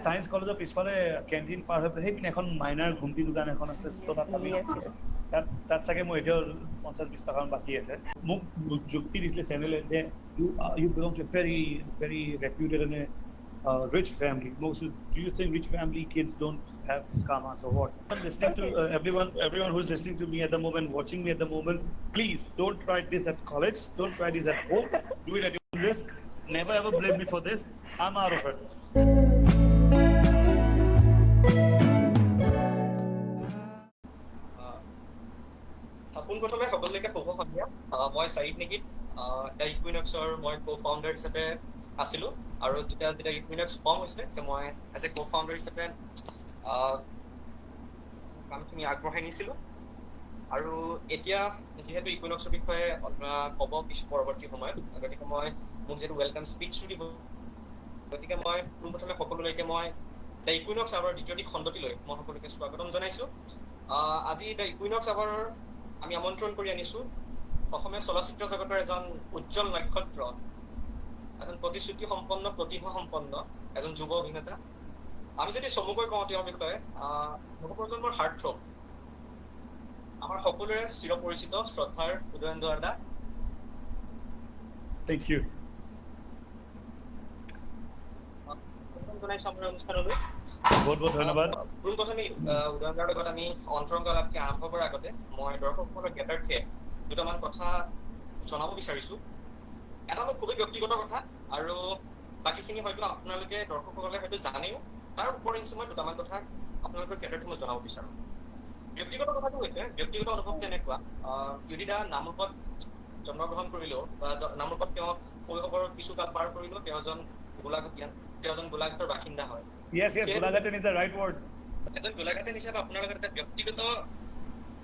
Science কলেজৰ পিছফালে canteen পাৰ হৈ পেলাই সেইপিনে এখন মাইনাৰ ঘুমটি দোকান এখন আছে, তাত আমি তাত চাগে মোৰ এতিয়াও 50-20 টকা বাকী আছে। মোক যুক্তি দিছিলে চেনেলে যে you belong to a very reputed and rich family. Do you think rich family kids don't have this karma or what? I'm listening to everyone who's listening to me at the moment, watching me at the moment, please don't try this at college, don't try this at home, do it at your own risk. Never ever blame me for this. I'm out of it. পোনপ্ৰথমে সকলোকে শুভ সন্ধিয়া। মই side নেকি the ইকুইনক্সৰ মই co-founder হিচাপে আছিলোঁ, আৰু যেতিয়া ইকুইনক্স ফৰ্ম হৈছিলে তেতিয়া মই এজ এ co-founder হিচাপে কামখিনি আগবঢ়াই নিছিলোঁ। আৰু এতিয়া যিহেতু ইকুইনক্সৰ বিষয়ে ক'ব পৰৱৰ্তী সময়ত, গতিকে মই মোক যিহেতু ৱেলকাম স্পীচটো দিব, গতিকে মই পোনপ্ৰথমে সকলোলৈকে মই দ্য ইকুইনক্স আৱাৰৰ দ্বিতীয়টি খণ্ডটিলৈ মই সকলোকে স্বাগতম জনাইছোঁ। আজি দ্য ইকুইনক্স আৱাৰৰ আমি আমন্ত্ৰণ কৰি আনিছোঁ অসমীয়া চলচ্চিত্ৰ জগতৰ এজন উজ্জ্বল নক্ষত্ৰ, এজন প্ৰতিশ্ৰুতি সম্পন্ন, প্ৰতিভা সম্পন্ন এজন যুৱ অভিনেতা। আমি যদি চমুকৈ কওঁ তেওঁৰ বিষয়ে, নৱপ্ৰজন্মৰ হাৰ্টথ্ৰব, আমাৰ সকলোৰে চিৰপৰিচিত শ্ৰদ্ধাৰ উদয়ন দা। Thank you. জনাইছোঁ আমাৰ অনুষ্ঠানলৈ। বহুত বহুত ধন্যবাদ। পোনপ্ৰথমে উদয়ন দাৰ লগত আমি অন্তৰংগ আলাপটি আৰম্ভ কৰাৰ আগতে মই দৰ্শকসকলৰ জ্ঞাতাৰ্থে দুটামান কথা জনাব বিচাৰিছোঁ। এটা মোৰ খুবেই ব্যক্তিগত কথা, আৰু বাকীখিনি হয়তো আপোনালোকে দৰ্শকসকলে হয়তো জানেও, তাৰ ওপৰিঞ্চি মই দুটামান কথা আপোনালোকৰ জ্ঞাতাৰ্থে মই জনাব বিচাৰোঁ। ব্যক্তিগত কথাটো হৈছে, ব্যক্তিগত অনুভৱ তেনেকুৱা, ইউদিদা নামৰূপত জন্মগ্ৰহণ কৰিলেও বা নামৰূপত তেওঁ শৈশৱৰ কিছু কাল পাৰ কৰিলেও তেওঁ এজন গোলাঘাটীয়ান, তেওঁ এজন গোলাঘাটৰ বাসিন্দা হয়। Yes, গোলাঘাটীয়ান is the right word. এজন গোলাঘাটীয়ান হিচাপে আপোনাৰ লগত এটা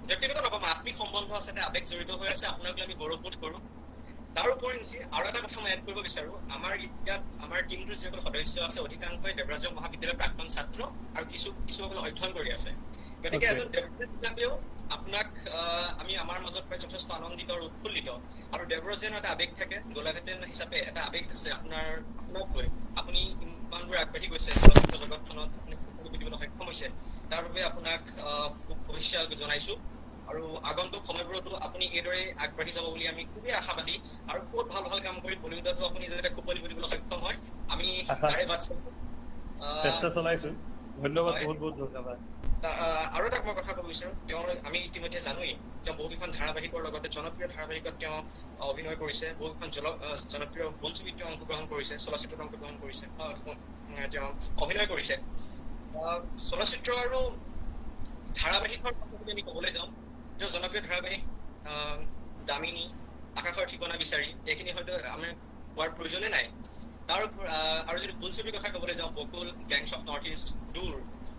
ব্যক্তিগত নকম আত্মিক সম্বন্ধ আছে, এটা আৱেগ জড়িত হৈ আছে, আপোনালোকে আমি গৌৰৱবোধ কৰোঁ। তাৰ উপৰিঞ্চি আৰু এটা কথা মই এড কৰিব বিচাৰোঁ, আমাৰ ইয়াত আমাৰ টিমটোৰ যিসকল সদস্য আছে অধিকাংশই দেৱৰাজ মহাবিদ্যালয়ৰ প্ৰাক্তন ছাত্ৰ আৰু কিছুসকলে অধ্যয়ন কৰি আছে। গতিকে এজন দেৱৰাজ হিচাপেও আপোনাক আমি আমাৰ মাজত পাই যথেষ্ট আনন্দিত আৰু উৎফুল্লিত। আৰু দেৱৰাজেনো এটা আৱেগ থাকে, গোলাঘাটীয়ান হিচাপে এটা আৱেগ আছে আপোনাক লৈ। আপুনি ইমানবোৰ আগবাঢ়ি গৈছে চলচ্চিত্ৰ জগতখনত, আপুনি দিবলৈ সক্ষম হৈছে, তাৰ বাবে আপোনাক শুভেচ্ছা জনাইছোঁ। আৰু আগন্তুক সময়বোৰতো আপুনি এইদৰে আগবাঢ়ি যাব বুলি আমি খুবেই আশাবাদী, আৰু বহুত ভাল ভাল কাম কৰি বলিউডতো আপুনি যাতে খোপনি দিবলৈ সক্ষম হয়, আমি তাৰে বাট চেষ্টা চলাইছোঁ। ধন্যবাদ, বহুত বহুত ধন্যবাদ। আৰু এটা মই কথা ক'ব বিচাৰোঁ, আমি ইতিমধ্যে জানোৱেই তেওঁ বহুকেইখন ধাৰাবাহিকৰ লগতে জনপ্ৰিয় ধাৰাবাহিকত তেওঁ অভিনয় কৰিছে, বহুকেইখন জনপ্ৰিয় বোলছবিত তেওঁ অংশগ্ৰহণ কৰিছে, চলচ্চিত্ৰত অংশগ্ৰহণ কৰিছে, তেওঁ অভিনয় কৰিছে। চলচ্চিত্ৰ আৰু ধাৰাবাহিকৰ কথা যদি আমি ক'বলৈ যাওঁ, তেওঁ জনপ্ৰিয় ধাৰাবাহিক দামিনী, আকাশৰ ঠিকনা বিচাৰি, এইখিনি হয়তো আমি কোৱাৰ প্ৰয়োজনে নাই। আৰু যদি বোলছবিৰ কথা ক'বলৈ যাওঁ, বকুল, গেংছ অফ নৰ্থ ইষ্ট, দূৰ,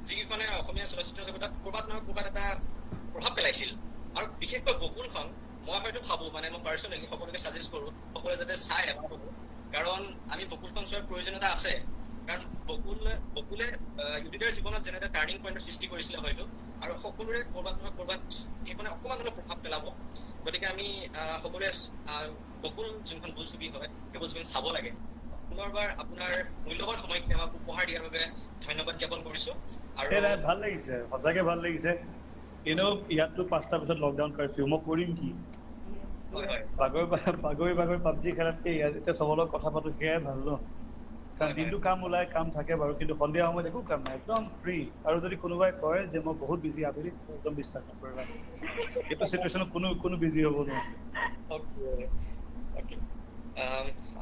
যিকেইখনে অসমীয়া চলচ্চিত্ৰ জগতত ক'ৰবাত নহয় ক'ৰবাত এটা প্ৰভাৱ পেলাইছিল। আৰু বিশেষকৈ বকুলখন মই হয়তো ভাবোঁ, মানে মই পাৰ্চনেলি সকলোকে ছাজেষ্ট কৰোঁ, সকলোৱে যাতে চাই এবাৰ হ'ব, কাৰণ আমি বকুলখন চোৱাৰ প্ৰয়োজনীয়তা আছে। কাৰণ বকুলে ইউদিদাৰ জীৱনত যেনে এটা টাৰ্ণিং পইণ্টৰ সৃষ্টি কৰিছিলে হয়তো, আৰু সকলোৰে ক'ৰবাত নহয় ক'ৰবাত সেইখনে অকণমান হ'লেও প্ৰভাৱ পেলাব। গতিকে আমি সকলোৱে বকুল যোনখন বোলছবি হয়, সেই বোলছবিখন চাব লাগে। পুনৰবাৰ আপোনাৰ মূল্যৱান সময়খিনি আমাক উপহাৰ দিয়াৰ বাবে ধন্যবাদ জ্ঞাপন কৰিছোঁ। আৰু ভাল লাগিছে, সঁচাকৈ ভাল লাগিছে। ইয়াততো 5টা পিছত লকডাউন কাৰ্ফিউ, মই কৰিম কি? বাগৰি পাবজি খেলাতকৈ এতিয়া চবৰ লগত কথা পাতো, সেয়াই ভাল ন। কাৰণ দিনটো কাম থাকে বাৰু, কিন্তু সন্ধিয়া সময়ত একো কাম নাই, একদম ফ্ৰী। আৰু যদি কোনোবাই কয় যে মই বহুত বিজি আবেলি, একদম বিশ্বাস নকৰিবা। এইটো চিটুৱেশ্যনত কোনো বিজি হ'ব নোৱাৰে।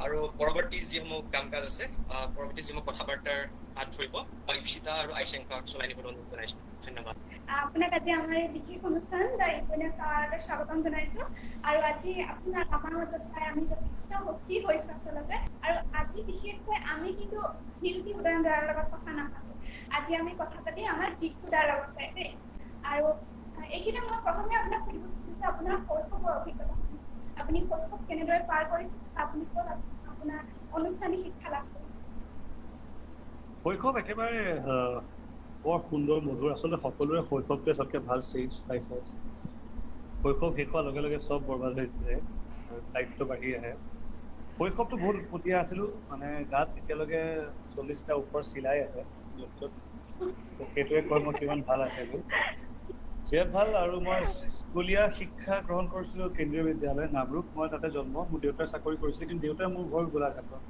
আৰু পৰৱৰ্তী যিসমূহ কাম কাজ আছে, পৰৱৰ্তী যিসমূহ কথা বাৰ্তাৰ হাত ধৰিব, মই ঈপ্সিতা আৰু আইচেংকাক চলাই নিবলৈ অনুৰোধ জনাইছোঁ। ধন্যবাদ। আপোনাক আজি আমাৰ এই বিশেষ অনুষ্ঠান দ্য ইকুইনক্স আৱাৰলৈ স্বাগতম জনাইছোঁ। আৰু আজি আপোনাক আমাৰ মাজত পাই আমি যথেষ্ট সুখী হৈছোঁ আচলতে। আৰু আজি বিশেষকৈ আমি কিন্তু শিল্পী উদয়ন দাৰ লগত কথা নাপাতোঁ, আজি আমি কথা পাতি আমাৰ জিতু দাৰ লগত পাই দেই। আৰু এইখিনি মই প্ৰথমে আপোনাক সুধিব খুজিছোঁ আপোনাৰ শৈশৱৰ অভিজ্ঞতা। আপুনি শৈশৱ কেনেদৰে পাৰ কৰিছে, আপুনি ক'ত আপোনাৰ আনুষ্ঠানিক শিক্ষা লাভ কৰিছে? শৈশৱ একেবাৰে বৰ সুন্দৰ, মধুৰ। আচলতে সকলোৰে শৈশৱটোৱে চবতকৈ ভাল ষ্টেজ লাইফত। শৈশৱ শেষ হোৱাৰ লগে লগে চব বৰবাদ হৈ যায়, দায়িত্ব বাঢ়ি আহে। শৈশৱটো বহুত উৎপতীয়া আছিলোঁ, মানে গাত এতিয়ালৈকে 40টা ওপৰ চিলাই আছে। সেইটোৱে কয় মই কিমান ভাল আছিলোঁ। বিৰাট ভাল। আৰু মই স্কুলীয়া শিক্ষা গ্ৰহণ কৰিছিলোঁ কেন্দ্ৰীয় বিদ্যালয় নামৰূপ। মই তাতে জন্ম। মোৰ দেউতাই চাকৰি কৰিছিলে, কিন্তু দেউতাই মোৰ ঘৰ গোলাঘাটত।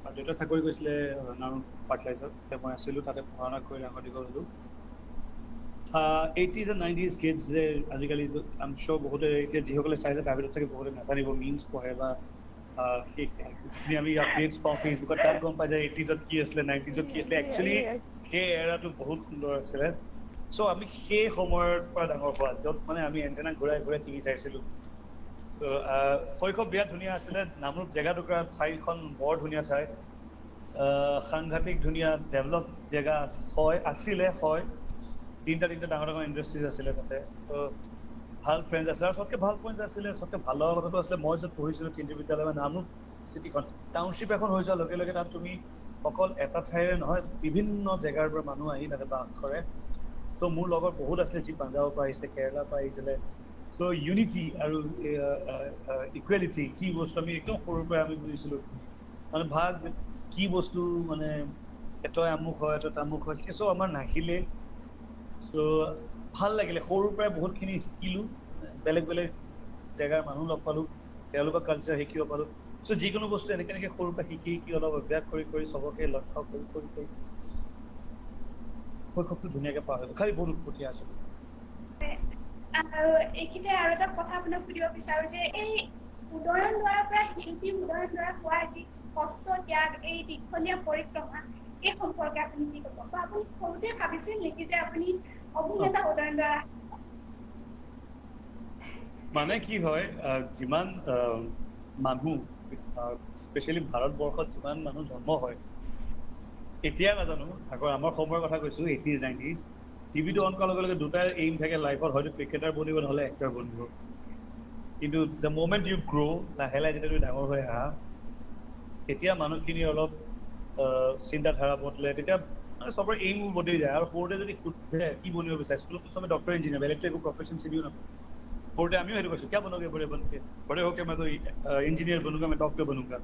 আৰু দেউতাই চাকৰি কৰিছিলে নামৰূপ ফাৰ্টিলাইজাৰত। মই আছিলোঁ তাতে, পঢ়া শুনা কৰি ডাঙৰ দীঘল হ'লোঁ। 80s and 90s কিডছ যে আজিকালি আই এম চিয়'ৰ বহুতে এতিয়া যিসকলে চাইছে তাৰ ভিতৰত চাগে বহুতে নাজানিব, মিমছ পঢ়ে বা যিখিনি আমি আপডেটছ পাওঁ ফেচবুকত, তাত গম পাই যায় 80sত কি আছিলে 90sত কি আছিলে। একচুৱেলি সেই এৰাটো বহুত সুন্দৰ আছিলে। চ' আমি সেই সময়ৰ পৰা ডাঙৰ হোৱা, য'ত মানে আমি এণ্টেনা ঘূৰাই ঘূৰাই টিভি চাইছিলোঁ। চ' শৈশৱ বিৰাট ধুনীয়া আছিলে। নামৰূপ জেগাটুকুৰা ঠাইখন বৰ ধুনীয়া ঠাই, সাংঘাতিক ধুনীয়া ডেভেলপ জেগা আছিলে। তিনিটা ডাঙৰ ডাঙৰ ইণ্ডাষ্ট্ৰিজ আছিলে তাতে। ত' ভাল ফ্ৰেণ্ডছ আছিলে। আৰু চবতকৈ ভাল পইণ্ট আছিলে, চবতকৈ ভাল লগা কথাটো আছিলে, মই য'ত পঢ়িছিলোঁ কেন্দ্ৰীয় বিদ্যালয় বা নামৰূপ চিটিখন টাউনশ্বিপ এখন হৈ যোৱাৰ লগে লগে তাত তুমি অকল এটা ঠাইৰে নহয়, বিভিন্ন জেগাৰ পৰা মানুহ আহি তাতে বাস কৰে। চ' মোৰ লগত বহুত আছিলে, যি পাঞ্জাৱৰ পৰা আহিছিলে, কেৰেলাৰ পৰা আহিছিলে। চ' ইউনিটি আৰু ইকুৱেলিটি কি বস্তু আমি একদম সৰুৰ পৰাই আমি বুজিছিলোঁ। মানে ভাগ কি বস্তু, মানে এটই আমুক হয়, এটই তামুক হয়, সেই চব আমাৰ নাহিলে। চ' ভাল লাগিলে। সৰুৰ পৰাই বহুতখিনি শিকিলোঁ, বেলেগ বেলেগ জেগাৰ মানুহ লগ পালোঁ, তেওঁলোকৰ কালচাৰ শিকিব পালোঁ। চ' যিকোনো বস্তু এনেকৈ সৰুৰ পৰা শিকি অলপ অভ্যাস কৰি চবকে লক্ষ্য কৰি শৈশৱটো ধুনীয়াকৈ পাৰ হৈ গ'ল। খালি বহুত উৎপতীয়া আছিলোঁ। আৰু এইখিনিতে আৰু এটা কথা আপোনাক সুধিব বিচাৰো যে এই উদয়ন দুৱাৰৰ পৰা শিল্পী উদয়ন দুৱাৰ হোৱাৰ যি কষ্ট ত্যাগ, এই দীঘলীয়া পৰিক্ৰমা, এই সম্পৰ্কে আপুনি কি ক'ব? বা আপুনি সৰুতে ভাবিছিল নেকি যে আপুনি অভিনেতা উদয়ন দুৱাৰ? মানে কি হয়, যিমান মানুহ, স্পেচিয়েলি ভাৰতবৰ্ষত যিমান মানুহ জন্ম হয়, এতিয়া নাজানো, আগৰ আমাৰ সময়ৰ কথা কৈছোঁ, 80s 90s, টিভিটো অন কৰাৰ লগে লগে দুটাই এইম থাকে লাইফত, হয়তো ক্ৰিকেটাৰ বনিব নহ'লে এক্টৰ বনিব। কিন্তু দ্য মোমেণ্ট ইউ গ্ৰ', লাহে লাহে যেতিয়া তুমি ডাঙৰ হৈ আহা, তেতিয়া মানুহখিনি অলপ চিন্তাধাৰা বদলে। তেতিয়া মানে চবৰে এইমবোৰ বদলি যায়। আৰু সৰুতে যদি সোধে কি বনিব বিচাৰে, স্কুলতো চবে ডক্টৰ ইঞ্জিনিয়াৰ, বেলেগতো একো প্ৰফেশ্যন চিনিও নাপায়। সৰুতে আমিও সেইটো কৈছোঁ, কিয় বনোগে বড়ে বনকে, বড়ে হোকে মই তো ইঞ্জিনিয়াৰ বনুগা, মই ডক্টৰ বনুগা।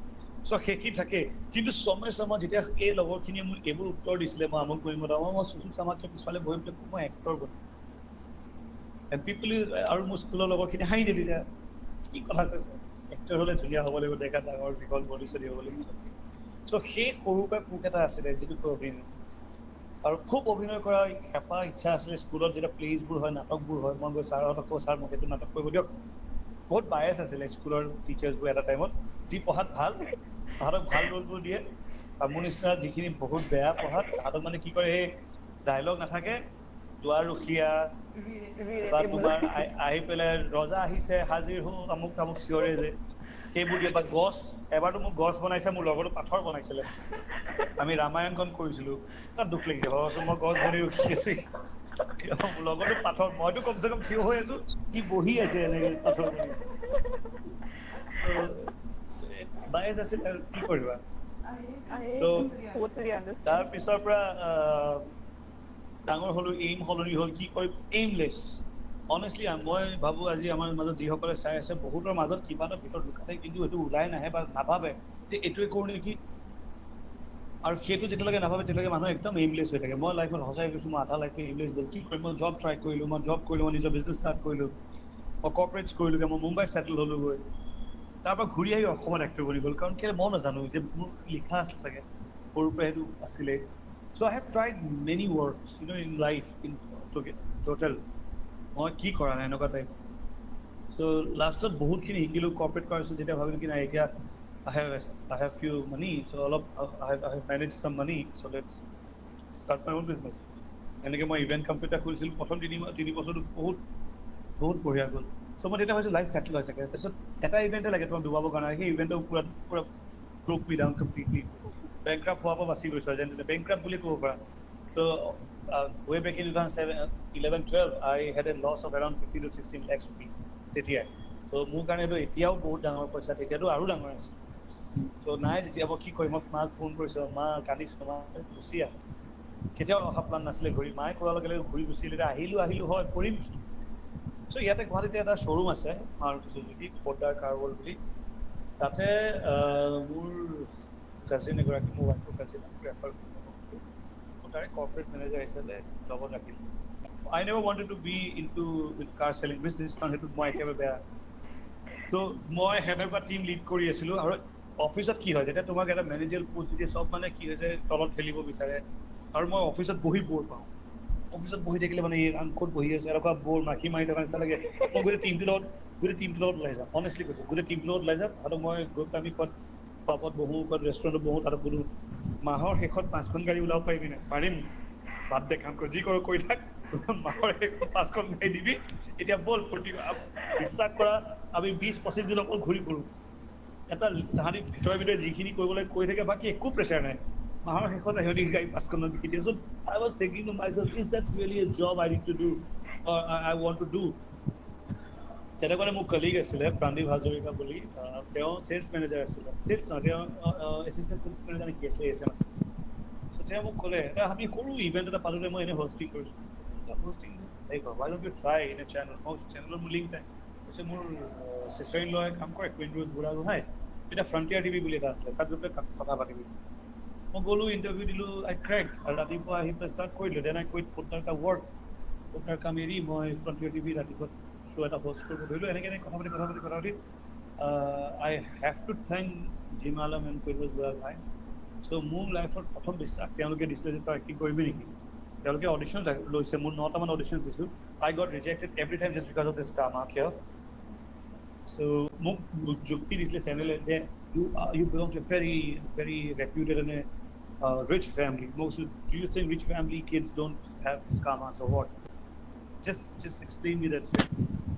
চ' সেইখিনি থাকে। কিন্তু সময় যেতিয়া এই লগৰখিনিয়ে মোক এইবোৰ উত্তৰ দিছিলে, মই আমুক বনিম, মই চুচু চামাকে পিছফালে বহি পেলাই মই এক্টৰ বনিম। পিপলি আৰু মোৰ স্কুলৰ লগৰখিনি হাঁহি দিলে, তেতিয়া কি কথা কৈছে, এক্টৰ হ'লে ধুনীয়া হ'ব লাগিব, দেখা ডাঙৰ দীঘল বডি চডি হ'ব লাগিব। চ' সেই সৰুৰ পৰাই পোক এটা আছিলে, যিটো অভিনয়। আৰু খুব অভিনয় কৰাৰ হেঁপাহ ইচ্ছা আছিলে। স্কুলত যেতিয়া প্লেজবোৰ হয়, নাটকবোৰ হয়, মই গৈ ছাৰহঁতক কওঁ, ছাৰ মোক এইটো নাটক কৰিব দিয়ক। বহুত বায়াছ আছিলে স্কুলৰ টিচাৰ্ছবোৰ এটা টাইমত, যি পঢ়াত ভাল তাহাঁতক ভাল ৰোলবোৰ দিয়ে, আৰু মোৰ নিচিনা যিখিনি বহুত বেয়া পঢ়াত, তাহাঁতক মানে কি কৰে, সেই ডাইলগ নাথাকে, দুৱাৰৰখীয়া বা তোমাৰ আহি পেলাই ৰজা আহিছে হাজিৰ হো, আমুক তামুক চিঞৰে যে, সেইবোৰ দিয়ে। বা গছ, এবাৰতো মোক গছ বনাইছে, মোৰ লগৰটো পাথৰ বনাইছিলে। আমি ৰামায়ণখন কৰিছিলোঁ, তাত দুখ লাগিছে, ভাবাচোন মই গছ বনি ৰখি আছোঁ, লগৰটো পাথৰ, মইতো কমচে কম থিয় হৈ আছোঁ, সি বহি আছে এনেকে পাথৰ বনি। বায়েচ আছিল আৰু কি কৰিবা। তাৰ পিছৰ পৰা ডাঙৰ হ'লো, এইম সলনি হ'ল, কি কৰিম, এইমলেছ। অনেষ্টলি মই ভাবোঁ আজি আমাৰ মাজত যিসকলে চাই আছে, বহুতৰ মাজত কিবা এটা ভিতৰত লুকাই থাকে, কিন্তু এইটো ওলাই নাহে বা নাভাবে যে এইটোৱে কৰোঁ নেকি। আৰু সেইটো যেতিয়ালৈকে নাভাবে, তেতিয়ালৈকে মানুহ একদম এইমলেছ হৈ থাকে। মই লাইফত সঁচাই কৈছোঁ, মই আধা লাইফটো এইমলেছ গ'ল। কি কৰিম, মই জব ট্ৰাই কৰিলোঁ, মই নিজৰ বিজনেছ ষ্টাৰ্ট কৰিলোঁ, মই কৰ্পৰেটছ কৰিলোঁগৈ, মই মুম্বাইত ছেটেল হ'লোগৈ। তাৰ পৰা ঘূৰি আহি অসমত এক্টৰ বনি গ'ল, কাৰণ কেলৈ মই নাজানো যে মোৰ লিখা আছে চাগে, সৰুৰ পৰা সেইটো আছিলে। So' I have tried many works in life, in total. মই কি কৰা নাই এনেকুৱা টাইপ। চ' লাষ্টত বহুতখিনি শিকিলোঁ। কৰ্পৰেট কৰাৰ পিছত যেতিয়া ভাবিলোঁ কি নাই, এতিয়া I have few money, so I have managed some money, so let's start my own business. এনেকৈ মই ইভেণ্ট কোম্পানী এটা খুলিছিলোঁ। প্ৰথম 3 বছৰটো বহুত বঢ়িয়া গ'ল। চ' মই তেতিয়া ভাবিছোঁ লাইফ ছেটেল হৈ চাগে। তাৰপিছত এটা ইভেণ্টে লাগে তোমাক ডুবাবৰ কাৰণে, সেই ইভেণ্টটো পুৰা ব্ৰোক মি ডাউন কমপ্লিটলি। বেংক্ৰাফ্ট হোৱাৰ পৰা বাচি গৈছোঁ, যেন বেংক্ৰাফ্ট বুলি ক'ব পাৰা। চ' way back in 2011-12, I had a loss of around 15 to 16 lakhs rupees তেতিয়াই। চ' মোৰ কাৰণে এইটো এতিয়াও বহুত ডাঙৰ পইচা, তেতিয়াতো আৰু ডাঙৰ আছিল। চ' নাই তেতিয়া মই কি কৰিম, মই মাক ফোন কৰিছোঁ, মা কান্দিছোঁ, মা গুচি আহ। কেতিয়াও অহা প্লান নাছিলে ঘূৰি, মায়ে কোৱাৰ লগে লগে ঘূৰি গুচি আহিলোঁ হয়, কৰিম কি। চ' ইয়াতে গুৱাহাটীতে এটা শ্ব'ৰুম আছে, মাৰুতি চুজুকি, পদ্দাৰ কাৰ ৱৰ্ল্ড বুলি। তাতে মোৰ কাজিন এগৰাকী, মোৰ ৱাইফৰ কাজিন ৰেফাৰ কৰিলে মোক। তাৰে corporate manager হিচাপে জবত ৰাখিল। I never wanted to be into with car selling business, কাৰণ সেইটো মই একেবাৰে বেয়া। So মই সেনেকুৱা টিম লিড কৰি আছিলো, আৰু অফিচত কি হয় যেতিয়া তোমাক এটা মেনেজাৰেল পোষ্ট দিয়ে, চব মানে কি হৈছে তলত ঠেলিব বিচাৰে, আৰু মই অফিচত বহি বৰ পাওঁ। অফিচত বহি থাকিলে মানে এই ক'ত বহি আছে এনেকুৱা বৰ মাখি মাৰি থকা নিচিনা লাগে। মই গোটেই টিমটোৰ লগত ওলাই যাওঁ, অনেষ্টলি কৈছোঁ, গোটেই টিমটোৰ লগত ওলাই যাওঁ। তাহাঁতক মই গৈ পেলাই আমি ক'ত পাবত বহোঁ, ক'ত ৰেষ্টুৰেণ্টত বহোঁ, তাহাঁতক বোলো মাহৰ শেষত 5খন গাড়ী ওলাব পাৰিবি নাই? পাৰিম, বাদ দে কাম কৰ, যি কৰ কৰি থাক, মাহৰ শেষত 5খন গাড়ী দিবি, এতিয়া ব'ল ফূৰ্তি বিশ্বাস কৰা আমি 20-25 দিন অকল ঘূৰি ফুৰোঁ। এটা তাহাঁতি ভিতৰে যিখিনি কৰিবলৈ কৈ থাকে, বাকী একো প্ৰেছাৰ নাই। মাহৰ শেষত সিহঁতি গাড়ী 5খনত বিকি দিয়ে। চ' I was thinking to myself, is that really a job I need to do or I want to do? তেনেকুৱাতে মোৰ কলিগ আছিলে প্ৰাণদীপ হাজৰিকা বুলি, তেওঁ চেলছ মেনেজাৰ আছিলে, চেলছ নহয়, তেওঁ এছিষ্টেণ্ট চেলছ মেনেজাৰ নেকি আছিলে, SM আছিলে। চ' তেওঁ মোক ক'লে, আমি সৰু ইভেণ্ট এটা পালোঁতে মই এনেই হোষ্টিং কৰিছোঁ, hosting why don't you try in a channel? মই চেনেলৰ মোৰ লিংক নাই। কৈছে মোৰ চিষ্টাৰ ইন লয়ে কাম কৰে কুইন ৰোজ বুঢ়াগোহাঁই, এতিয়া ফ্ৰণ্টিয়াৰ টিভি বুলি এটা আছিলে, তাত গৈ পেলাই কথা পাতিবি। মই গ'লোঁ, ইণ্টাৰভিউ দিলোঁ, আই ক্ৰেক্ট, আৰু ৰাতিপুৱা আহি পেলাই ষ্টাৰ্ট কৰিলোঁ। দেন আই কুইট পুটনাৰ কা ৱৰ্ক, পুটনাৰ কাম এৰি মই ফ্ৰণ্টিয়াৰ টিভি ৰাতিপুৱা শ্ব' এটা হোষ্ট কৰিব ধৰিলোঁ। এনেকৈ কথা পাতি I have to thank Jim Alam and Queen Rose Burhagohain. So' মোৰ লাইফত প্ৰথম বিশ্বাস তেওঁলোকে দিছিলে যে তই এক্টিং কৰিবি নেকি। তেওঁলোকে অডিশ্যন লৈছে, মোৰ 9টামান অডিশ্যন দিছোঁ। I got rejected every time just because of this karma here. So মোক যুক্তি দিছিলে চেনেলে যে you belong to a very reputed and a rich family. Most do you think rich family kids don't have this karma or what? Just explain me that shit.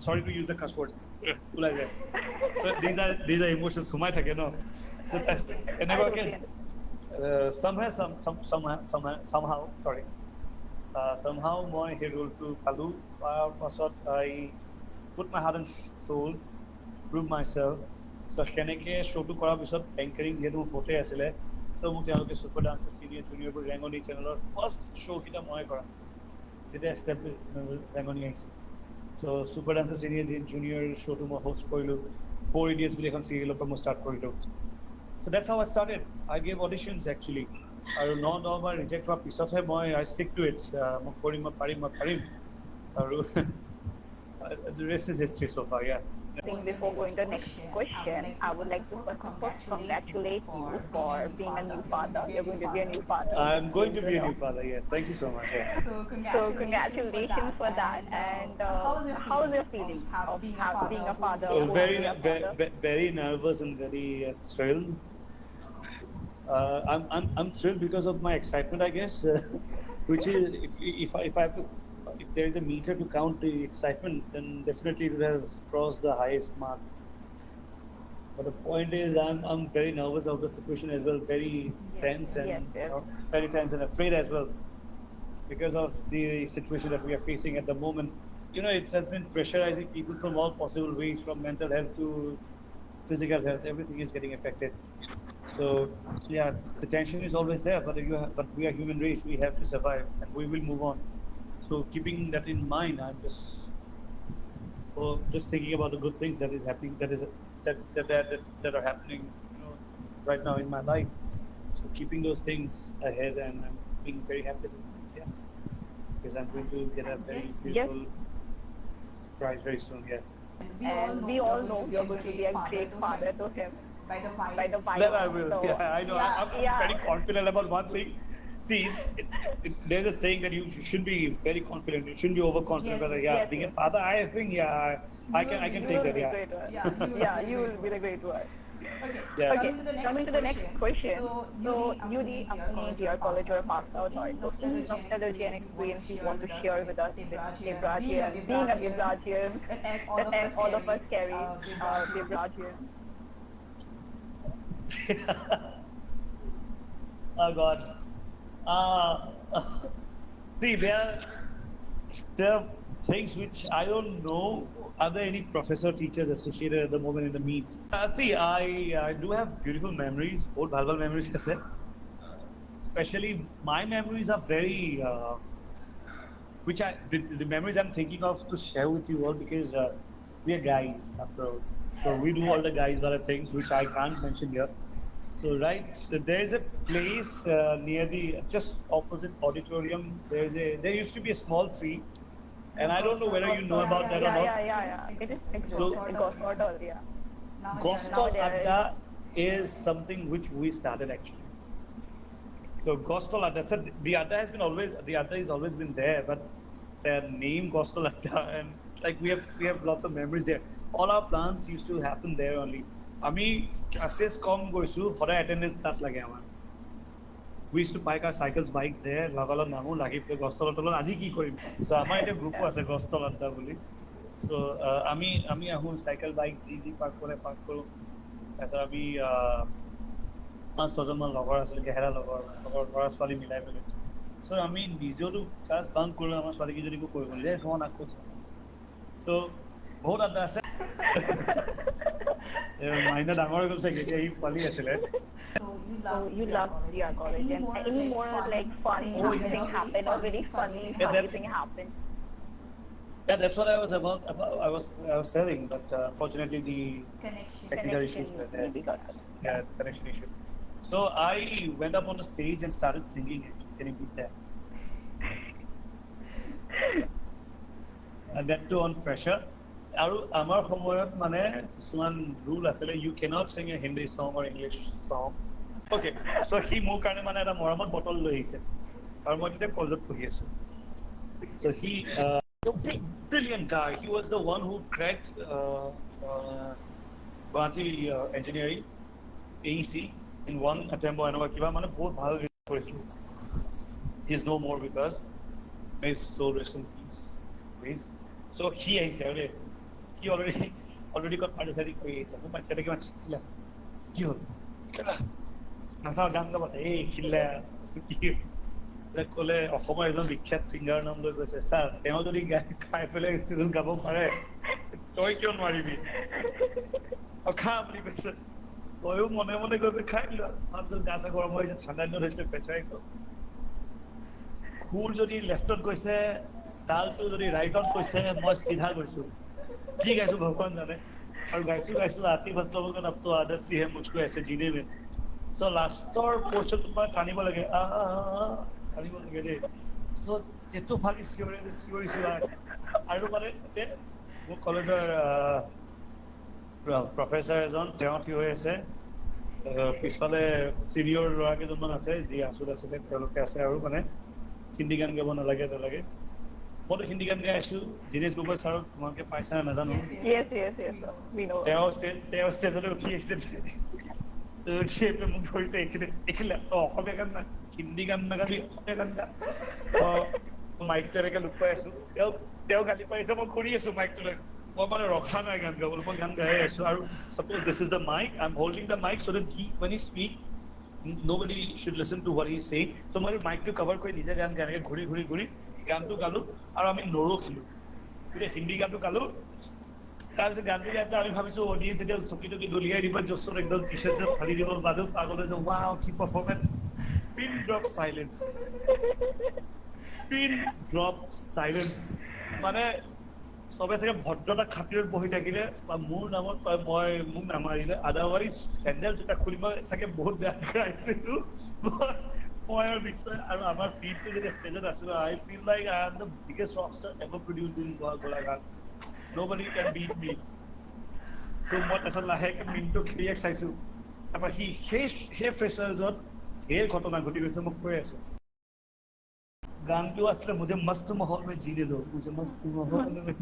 Sorry to use the cuss word. ওলাই যায়। So these are emotions সোমাই থাকে ন। So এনেকুৱাকে somehow মই সেই ৰোলটো পালোঁ। তাৰ পাছত I put my heart and soul, prove myself. So সেনেকৈ শ্ব'টো কৰাৰ পিছত এংকাৰিং যিহেতু মোৰ ফটোৱে আছিলে, চ' মোক তেওঁলোকে ছুপাৰ ডান্সাৰ চিনিয়ৰ জুনিয়ৰবোৰ ৰেঙনি চেনেলৰ ফাৰ্ষ্ট শ্ব'কেইটা মই কৰা যেতিয়া এষ্টাব্লিছ ৰেঙনি আহিছিল। চ' ছুপাৰ ডান্সাৰ চিনিয়ৰ জুনিয়ৰ শ্ব'টো মই হোষ্ট কৰিলোঁ। 4 Idiots বুলি এখন চিৰিয়েলৰ পৰা মই ষ্টাৰ্ট কৰিলোঁ। So that's how I started. I gave auditions actually. আৰু 9 বাৰ ৰিজেক্ট হোৱাৰ পিছতহে মই I stick to it. মই কৰিম, মই পাৰিম। আৰু the rest is history so far, yeah. I think before going to the next question, I would like to first congratulate you for being a new father. You're going to be a new father. I'm going to be a new father, yes. Thank you so much. Yeah. So congratulations for that. And how is your feeling of being a father? Very nervous and very thrilled. I'm thrilled because of my excitement, I guess, which is if there is a meter to count the excitement, then definitely it would have crossed the highest mark. But the point is, I'm very nervous of the situation as well, very tense and very tense and afraid as well, because of the situation that we are facing at the moment. You know, it has been pressurizing people from all possible ways, from mental health to physical health. Everything is getting affected. So yeah, the tension is always there, but we are human race. We have to survive, and we will move on. So keeping that in mind, I'm just thinking about the good things that is happening, that are happening, you know, right now in my life. So keeping those things ahead, and I'm being very happy with it, yeah, because I'm going to get a very beautiful surprise very soon, yeah. And we all know you're going to be a great father to him. By the wife. That I will. So, yeah, I know. I'm very confident about one thing. See, there's a saying that you shouldn't be very confident. You shouldn't be overconfident. Yes, But being yes. a father, I think I can take that. Yeah. You will be the great one. Yeah. Okay, coming to the next question. So, Yudi, अपने dear college or passed out or any nostalgia and experience you want to share with us with Vibrajian, being a Vibrajian, that all of us carry Vibrajian. Oh God. See, there are things which I don't know. Are there any professor teachers associated at the moment in the meet? See, I do have beautiful memories, old bhalbal memories, I said. Especially my memories are very, the memories I'm thinking of to share with you all, because we are guys after all. So we do all the guys other things which I can't mention here. So right, so there is a place near the just opposite auditorium. There used to be a small tree, and I don't know whether you know about that or not. It is exists. So- It goes sort of, yeah. Gostol Now there Adda is something which we started actually. So Gostol Adda, so the Adda has always been there, but the name Gostol Adda, and like we have lots of memories there. All our plans used to happen there only. আমি classes কম গৈছো, সদায় attendance তাত লাগে আমাৰ. We used to park our cycles, bikes there, লগালত নামো, লাগি পেলাই গছতলত তলত আজি কি কৰিম? So আমাৰ এটা গ্ৰুপো আছে গছতল আড্ডা বুলি. So আমি আহো চাইকেল বাইক যি পাৰ্ক কৰোঁ. তাৰপিছত আমি 5-6জন মান লগৰ আছিলে, গেহেৰা লগৰ ল'ৰা ছোৱালী মিলাই পেলাই. So আমি নিজেওতো ক্লাছ বাংক কৰোঁ, আমাৰ ছোৱালীকেইজনীকো কৰিব নিদিয়ে, এখন আকৌ so বহুত আড্ডা আছে. মাইনা ডাঙৰ হৈ গ'ল চাগে, এতিয়া সি পোৱালি আছিলে. So you love DR college, and any more like fun thing happen or very funny thing happen? Yeah, that's what I was I was telling, but unfortunately the technical issues were there. Yeah, connection issue. So I went up on the stage and started singing it. Can you beat that? And that too on fresher. আৰু আমাৰ সময়ত মানে কিছুমান rule আছিলে, you cannot sing a Hindi song or English song. Okay, so he মোৰ কাৰণে মানে এটা মৰমত বটল লৈ আহিছে, আৰু মই তেতিয়া কলেজত পঢ়ি আছো. So he brilliant guy. He was the one who cracked Guwahati engineering AEC in one attempt. I know kiba mane bahut bhal korichilo. He's no more with us. May his soul rest in peace. Please. So he already got participating for AEC. So I said again, ki hol nasa gan ga base ei khilla ক'লে অসমৰ এজন বিখ্যাত singer নাম লৈ কৈছে, sir তেওঁ যদি খাই পেলাই ষ্টুডেণ্ট গাব পাৰে তই কিয় নোৱাৰিবি, খা বুলি কৈছে. তয়ো মনে মনে গৈ পেলাই খাই দিলো, তাৰপিছত গা চা গৰম হৈ ঠাণ্ডা দিনত হৈছিলে প্ৰেচাৰ সুৰ যদি লেফ্টত গৈছে, তালটো যদি ৰাইটত গৈছে, মই চিধা গৈছো, কি গাইছো ভগৱান জানে. আৰু গাইছো আতিফ আসলামৰ গান আব তো আদত সি হে মুঝকো ऐसे जीने में. So লাষ্টৰ পৰ্চনটো মই টানিব লাগে, টানিব লাগে দেই. So যেটো ফালি চিঞৰিছো আৰু মানে মোৰ কলেজৰ প্ৰফেচাৰ এজন তেওঁ থিয় হৈ আছে, পিছফালে চিনিয়ৰ ল'ৰা কেইজনমান আছে যি আছিলে, তেওঁলোকে আছে আৰু মানে হিন্দী গান গাব নালাগে. মইতো হিন্দী গান গাই আছো, দীনেশ গগৈ ছাৰক তোমালোকে পাইছা নাজানো. Yes, we know. তেওঁ ষ্টেজলৈ উঠি আহিছে, মোক ধৰিছে এইখিলে অসমীয়া গান না হিন্দী গান নাগাবি, অসমীয়া গান গা. মাইকটো এনেকে লুকুৱাই আছো, তেওঁ গালি পাৰিছে, মই ঘূৰি আছো মাইকটোলৈ, মই মানে ৰখা নাই গান গাবলৈ, মই গান গাই আছো. আৰু suppose this is the mic, I'm holding the mic so that when he speak nobody should listen to what he is saying. So মই মাইকটো কভাৰ কৰি নিজে গান গাই এনেকে ঘূৰি গানটো গালো, আৰু আমি নৰখিলো, গোটেই হিন্দী গানটো গালো. তাৰপিছত গানটো গাই আমি ভাবিছো অডিয়েন্স এতিয়া চকীটো দলিয়াই দিব, জোচত একদম টি চাৰ্ট ফালি দিব, বাজু আগলৈ যে ৱাও কি পাৰফৰ্মেঞ্চ. পিন ড্ৰপ চাইলেন্স মানে চবে চাগে ভদ্ৰতা খাতিৰত বহি থাকিলে বা মোৰ নামত মোক নামাৰিলে, আদাৰৱাইজ চেণ্ডেল জোতা খুলি মই চাগে বহুত বেয়া গাইছিলো মই আৰু নিশ্চয়. আৰু আমাৰ ফিল্ডটো যেতিয়া ষ্টেজত আছিলো, I feel like I am the biggest rockstar ever produced in Golaghat. Nobody can beat me. So মই তাৰপিছত লাহেকে মিনিটটো ক্লিয়াৰ চাইছো, তাৰপৰা সেই ফ্ৰেচাৰ্ছত ঢেৰ ঘটনা ঘটি গৈছে, মোক কৈ আছো. গানটো আছিলে মুঝে মস্ত মাহৌল মে জিনে দো, মুঝে মস্ত মাহৌল মে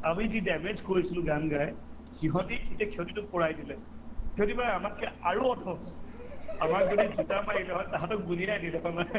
আমি যি ডেমেজ কৰিছিলো গান গাই, সিহঁতি এতিয়া ক্ষতিটো পৰাই দিলে. ক্ষতি পাই আমাতকে আৰু অথচ আমাক যদি জোতা মাৰিলে হয়, তাহাঁতক গুলিয়াই দিলে হয়, মানে